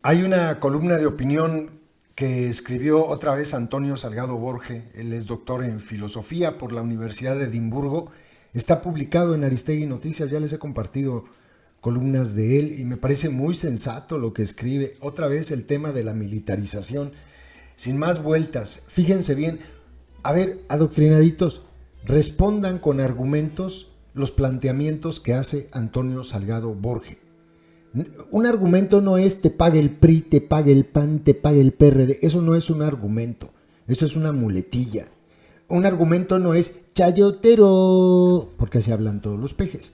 Hay una columna de opinión que escribió otra vez Antonio Salgado Borge. Él es doctor en filosofía por la Universidad de Edimburgo. Está publicado en Aristegui Noticias, ya les he compartido columnas de él y me parece muy sensato lo que escribe. Otra vez el tema de la militarización. Sin más vueltas, fíjense bien. A ver, adoctrinaditos, respondan con argumentos los planteamientos que hace Antonio Salgado Borge. Un argumento no es te pague el PRI, te pague el PAN, te pague el PRD. Eso no es un argumento, eso es una muletilla. Un argumento no es chayotero, porque así hablan todos los pejes.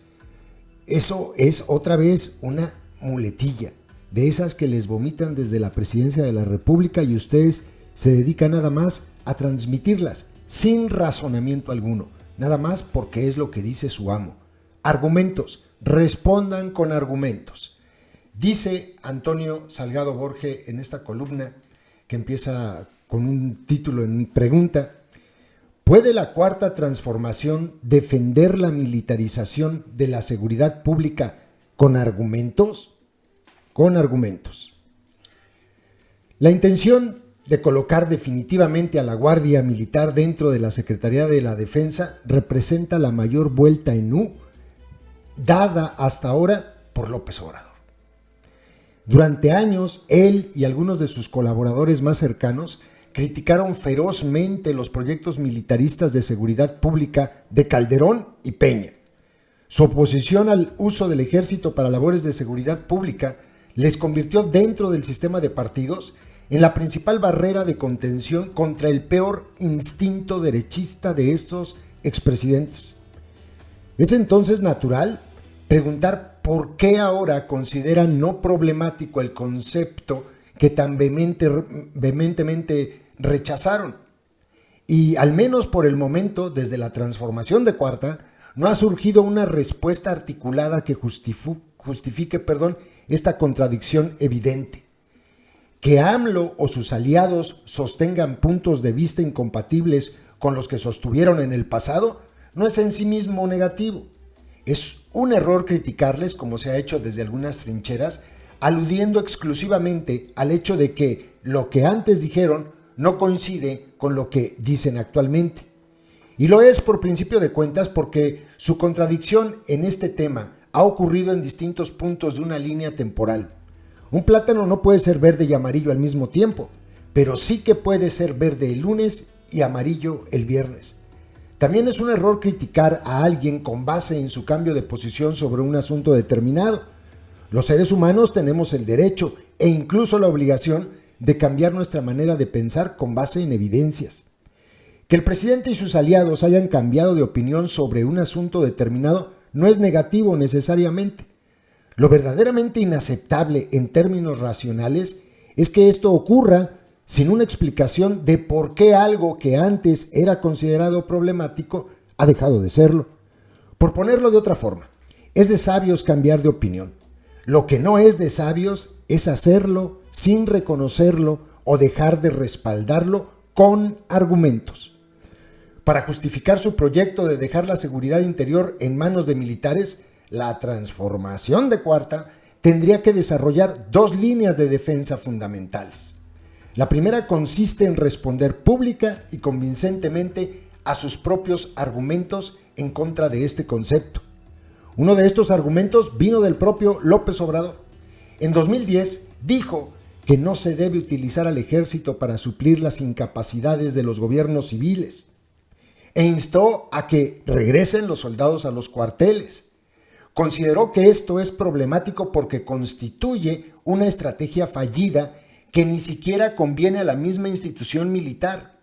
Eso es otra vez una muletilla, de esas que les vomitan desde la presidencia de la República y ustedes se dedican nada más a transmitirlas, sin razonamiento alguno, nada más porque es lo que dice su amo. Argumentos, respondan con argumentos. Dice Antonio Salgado Borge en esta columna, que empieza con un título en pregunta: ¿puede la Cuarta Transformación defender la militarización de la seguridad pública con argumentos? Con argumentos. La intención de colocar definitivamente a la Guardia Militar dentro de la Secretaría de la Defensa representa la mayor vuelta en U dada hasta ahora por López Obrador. Durante años, él y algunos de sus colaboradores más cercanos criticaron ferozmente los proyectos militaristas de seguridad pública de Calderón y Peña. Su oposición al uso del ejército para labores de seguridad pública les convirtió dentro del sistema de partidos en la principal barrera de contención contra el peor instinto derechista de estos expresidentes. Es entonces natural preguntar por qué ahora consideran no problemático el concepto que tan vehementemente rechazaron. Y al menos por el momento, desde la transformación de Cuarta, no ha surgido una respuesta articulada que justifique esta contradicción evidente. Que AMLO o sus aliados sostengan puntos de vista incompatibles con los que sostuvieron en el pasado no es en sí mismo negativo. Es un error criticarles, como se ha hecho desde algunas trincheras, aludiendo exclusivamente al hecho de que lo que antes dijeron no coincide con lo que dicen actualmente. Y lo es por principio de cuentas porque su contradicción en este tema ha ocurrido en distintos puntos de una línea temporal. Un plátano no puede ser verde y amarillo al mismo tiempo, pero sí que puede ser verde el lunes y amarillo el viernes. También es un error criticar a alguien con base en su cambio de posición sobre un asunto determinado. Los seres humanos tenemos el derecho e incluso la obligación de cambiar nuestra manera de pensar con base en evidencias. Que el presidente y sus aliados hayan cambiado de opinión sobre un asunto determinado no es negativo necesariamente. Lo verdaderamente inaceptable en términos racionales es que esto ocurra sin una explicación de por qué algo que antes era considerado problemático ha dejado de serlo. Por ponerlo de otra forma, es de sabios cambiar de opinión. Lo que no es de sabios es hacerlo sin reconocerlo o dejar de respaldarlo con argumentos. Para justificar su proyecto de dejar la seguridad interior en manos de militares, la transformación de Cuarta tendría que desarrollar dos líneas de defensa fundamentales. La primera consiste en responder pública y convincentemente a sus propios argumentos en contra de este concepto. Uno de estos argumentos vino del propio López Obrador. En 2010 dijo que no se debe utilizar al ejército para suplir las incapacidades de los gobiernos civiles e instó a que regresen los soldados a los cuarteles. Consideró que esto es problemático porque constituye una estrategia fallida que ni siquiera conviene a la misma institución militar.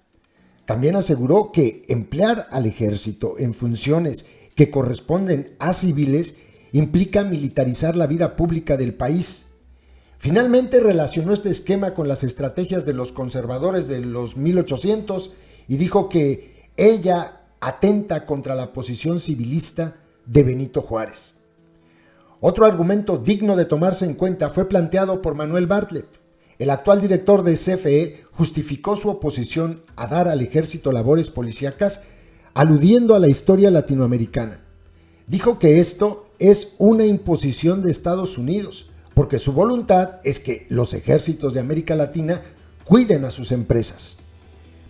También aseguró que emplear al ejército en funciones que corresponden a civiles implica militarizar la vida pública del país. Finalmente relacionó este esquema con las estrategias de los conservadores de los 1800 y dijo que ella atenta contra la posición civilista de Benito Juárez. Otro argumento digno de tomarse en cuenta fue planteado por Manuel Bartlett. El actual director de CFE justificó su oposición a dar al ejército labores policíacas aludiendo a la historia latinoamericana. Dijo que esto es una imposición de Estados Unidos, porque su voluntad es que los ejércitos de América Latina cuiden a sus empresas.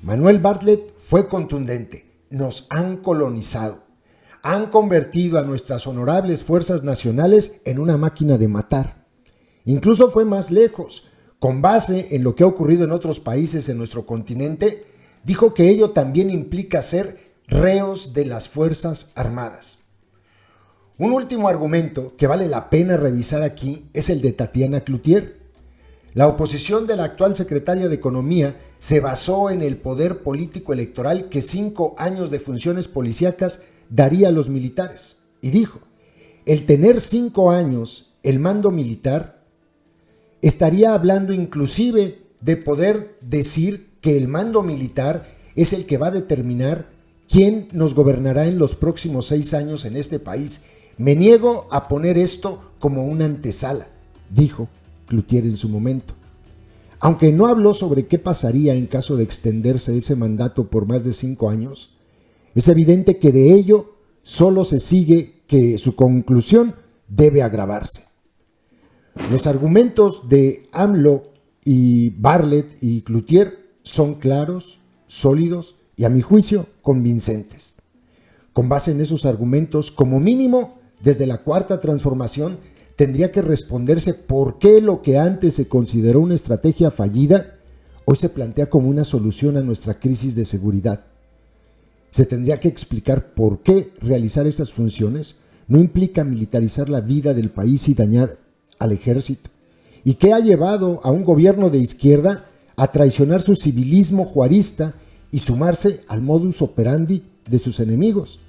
Manuel Bartlett fue contundente: nos han colonizado, han convertido a nuestras honorables fuerzas nacionales en una máquina de matar. Incluso fue más lejos. Con base en lo que ha ocurrido en otros países en nuestro continente, dijo que ello también implica ser reos de las Fuerzas Armadas. Un último argumento que vale la pena revisar aquí es el de Tatiana Cloutier. La oposición de la actual secretaria de Economía se basó en el poder político electoral que 5 años de funciones policíacas daría a los militares. Y dijo, el tener 5 años el mando militar estaría hablando inclusive de poder decir que el mando militar es el que va a determinar quién nos gobernará en los próximos 6 años en este país. Me niego a poner esto como una antesala, dijo Cloutier en su momento. Aunque no habló sobre qué pasaría en caso de extenderse ese mandato por más de 5 años, es evidente que de ello solo se sigue que su conclusión debe agravarse. Los argumentos de AMLO y Bartlett y Cloutier son claros, sólidos y, a mi juicio, convincentes. Con base en esos argumentos, como mínimo, desde la Cuarta Transformación, tendría que responderse por qué lo que antes se consideró una estrategia fallida, hoy se plantea como una solución a nuestra crisis de seguridad. Se tendría que explicar por qué realizar estas funciones no implica militarizar la vida del país y dañar al ejército, y qué ha llevado a un gobierno de izquierda a traicionar su civilismo juarista y sumarse al modus operandi de sus enemigos.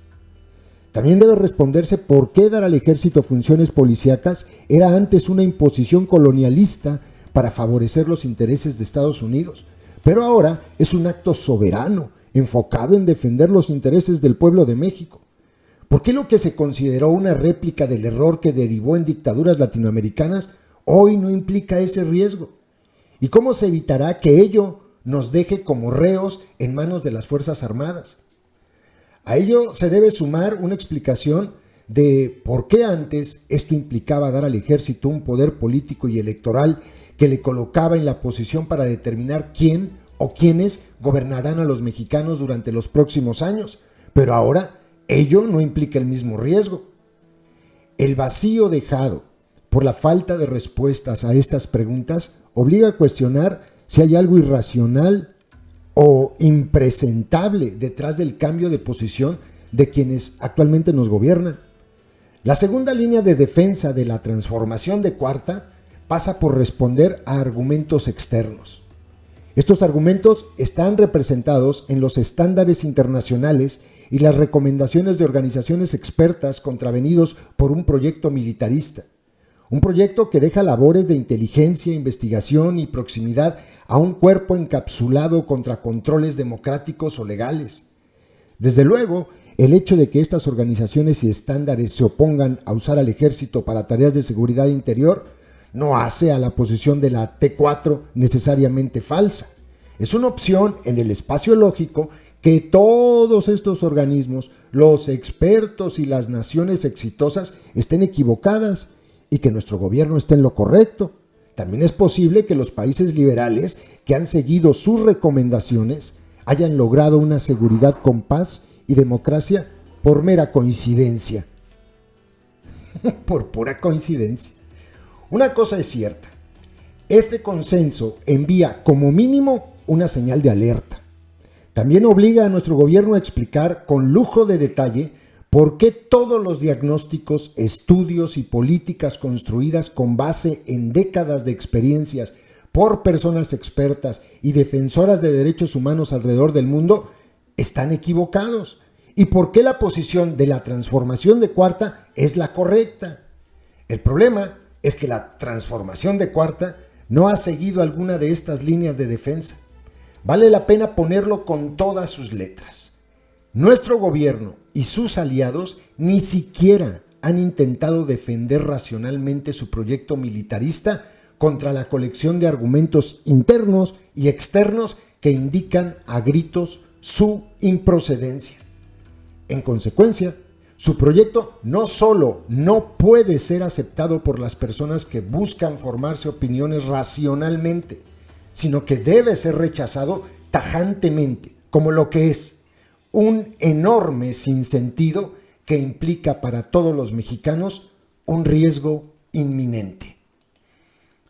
También debe responderse por qué dar al ejército funciones policíacas era antes una imposición colonialista para favorecer los intereses de Estados Unidos, pero ahora es un acto soberano enfocado en defender los intereses del pueblo de México. ¿Por qué lo que se consideró una réplica del error que derivó en dictaduras latinoamericanas hoy no implica ese riesgo? ¿Y cómo se evitará que ello nos deje como reos en manos de las Fuerzas Armadas? A ello se debe sumar una explicación de por qué antes esto implicaba dar al ejército un poder político y electoral que le colocaba en la posición para determinar quién o quiénes gobernarán a los mexicanos durante los próximos años, pero ahora ello no implica el mismo riesgo. El vacío dejado por la falta de respuestas a estas preguntas obliga a cuestionar si hay algo irracional o impresentable detrás del cambio de posición de quienes actualmente nos gobiernan. La segunda línea de defensa de la transformación de Cuarta pasa por responder a argumentos externos. Estos argumentos están representados en los estándares internacionales y las recomendaciones de organizaciones expertas contravenidos por un proyecto militarista. Un proyecto que deja labores de inteligencia, investigación y proximidad a un cuerpo encapsulado contra controles democráticos o legales. Desde luego, el hecho de que estas organizaciones y estándares se opongan a usar al ejército para tareas de seguridad interior no hace a la posición de la T4 necesariamente falsa. Es una opción en el espacio lógico que todos estos organismos, los expertos y las naciones exitosas estén equivocadas y que nuestro gobierno esté en lo correcto. También es posible que los países liberales que han seguido sus recomendaciones hayan logrado una seguridad con paz y democracia por mera coincidencia. Por pura coincidencia. Una cosa es cierta, este consenso envía como mínimo una señal de alerta. También obliga a nuestro gobierno a explicar con lujo de detalle por qué todos los diagnósticos, estudios y políticas construidas con base en décadas de experiencias por personas expertas y defensoras de derechos humanos alrededor del mundo están equivocados y por qué la posición de la transformación de Cuarta es la correcta. El problema es que la transformación de Cuarta no ha seguido alguna de estas líneas de defensa. Vale la pena ponerlo con todas sus letras. Nuestro gobierno y sus aliados ni siquiera han intentado defender racionalmente su proyecto militarista contra la colección de argumentos internos y externos que indican a gritos su improcedencia. En consecuencia, Su proyecto no solo no puede ser aceptado por las personas que buscan formarse opiniones racionalmente, sino que debe ser rechazado tajantemente, como lo que es un enorme sinsentido que implica para todos los mexicanos un riesgo inminente.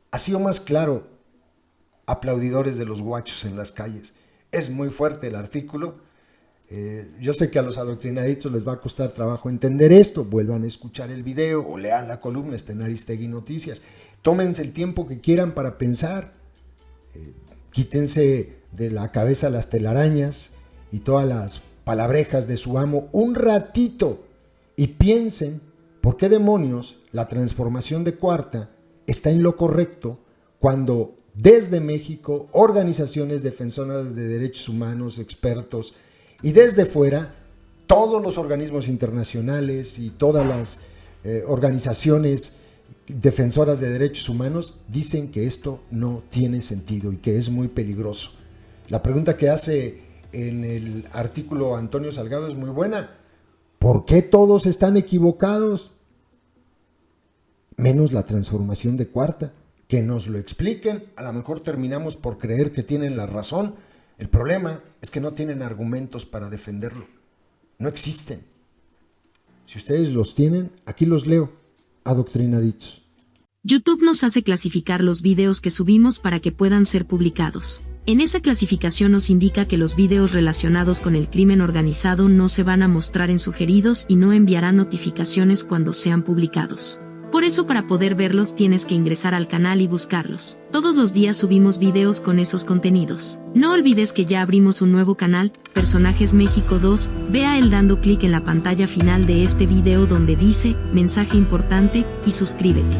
Ha sido más claro, aplaudidores de los guachos en las calles. Es muy fuerte el artículo. Yo sé que a los adoctrinaditos les va a costar trabajo entender esto. Vuelvan a escuchar el video o lean la columna, está en Aristegui Noticias. Tómense el tiempo que quieran para pensar. Quítense de la cabeza las telarañas y todas las palabrejas de su amo un ratito y piensen por qué demonios la transformación de Cuarta está en lo correcto cuando desde México organizaciones defensoras de derechos humanos, expertos y desde fuera todos los organismos internacionales y todas las organizaciones defensoras de derechos humanos dicen que esto no tiene sentido y que es muy peligroso. La pregunta que hace en el artículo Antonio Salgado es muy buena. ¿Por qué todos están equivocados? Menos la transformación de Cuarta. Que nos lo expliquen. A lo mejor terminamos por creer que tienen la razón. El problema es que no tienen argumentos para defenderlo. No existen. Si ustedes los tienen, aquí los leo. Adoctrinaditos. YouTube nos hace clasificar los videos que subimos para que puedan ser publicados. En esa clasificación nos indica que los videos relacionados con el crimen organizado no se van a mostrar en sugeridos y no enviarán notificaciones cuando sean publicados. Por eso, para poder verlos tienes que ingresar al canal y buscarlos. Todos los días subimos videos con esos contenidos. No olvides que ya abrimos un nuevo canal, Personajes México 2, ve a él dando clic en la pantalla final de este video donde dice, mensaje importante, y suscríbete.